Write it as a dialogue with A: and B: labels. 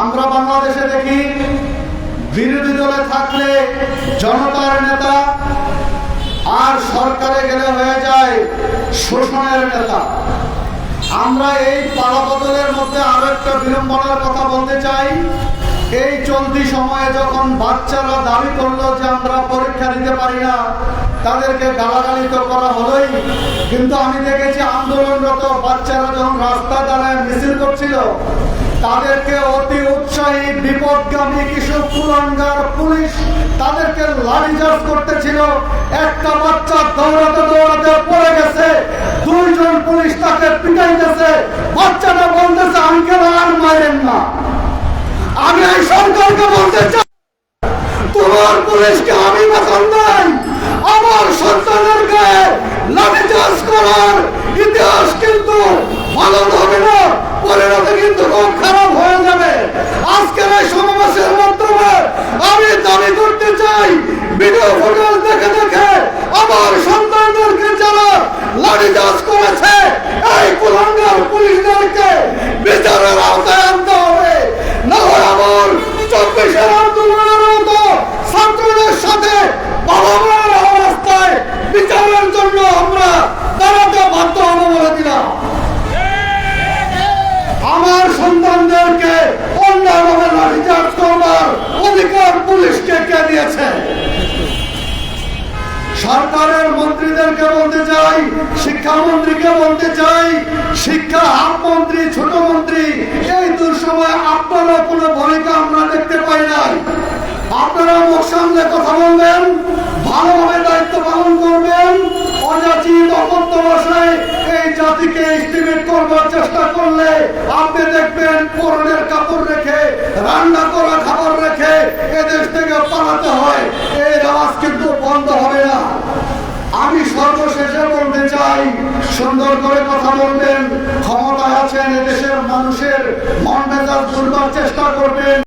A: আমরা বাংলাদেশে দেখি বিরোধী দলে থাকলে জনতার নেতা, আর সরকারে গেলে হয়ে যায় শোষণের নেতা। আমরা এই পালাবদলের মধ্যে আরো একটা বিড়ম্বনার কথা বলতে চাই। এই চলতি সময়ে যখন বাচ্চারা দাবি করলো যে আমরা পরীক্ষা দিতে পারি না, তাদেরকে গালাগালি তো করা হলোই, কিন্তু আমি দেখেছি আন্দোলনরত বাচ্চারা যখন রাস্তায় দাঁড়ায় মিছিল করছিল, তাদেরকে অতি উৎসাহী বিপদগামী কিছু কুলাঙ্গার পুলিশ তাদেরকে লাঠিচার্জ করতেছিল। একটা বাচ্চা দৌড়াতে দৌড়াতে পড়ে গেছে, দুইজন পুলিশ তাকে পিটাইতেছে। বাচ্চাটা বলতেছে, আঙ্কেল আর মারেন না। আমি এই সরকারকে বলতে চাই, তোমার পুলিশকে আমি বেতন দেই, আমার সন্তানদেরকে লাঠিচার্জ করার ইতিহাস কিন্তু ভালো হবে না, পরিণতি কিন্তু খুব খারাপ হয়ে যাবে। আজকের এই সমাবেশের মাধ্যমে আমি দাবি করতে চাই, ভিডিও ফুটেজ দেখে দেখে আমার সন্তানদেরকে যারা লাঠিচার্জ করেছে, এই কুলাঙ্গার পুলিশদেরকে বিচারের আওতায় আনতে হবে। না হয় আমার 24 আন্দোলনের মতো ছাত্রদের সাথে বাবা মায়ের অবস্থায় বিচারের জন্য আমরা দাঁড়াতে বাধ্য হবো বলে দিলাম। আমার সন্তানদেরকে অন্যভাবে লাঠিচার্জ করবার অধিকার পুলিশকে কে দিয়েছে? সরকারের মন্ত্রীদেরকে বলতে চাই, শিক্ষামন্ত্রীকে বলতে চাই, শিক্ষা হাফ মন্ত্রী, ছোট মন্ত্রী, এই দুঃসময় আপনারা কোনো ভূমিকা আমরা দেখতে পাই নাই। আপনারা মুখ সামনে কথা বলবেন, ভালোভাবে দায়িত্ব পালন করবেন। অযাচিত অকথ্য ভাষায় এই জাতিকে এস্টিমেট করবার চেষ্টা করলে আপনি দেখবেন পরনের কাপড় রেখে, রান্না করা খাবার রেখে এদেশ থেকে পালাতে হয়। এই আওয়াজ কিন্তু বন্ধ হবে না। আমি সর্বশেষে বলতে চাই, সুন্দর করে কথা বলবেন, ক্ষমতায় আছেন, এদেশের মানুষের মন মেজাজ তুলবার চেষ্টা করবেন।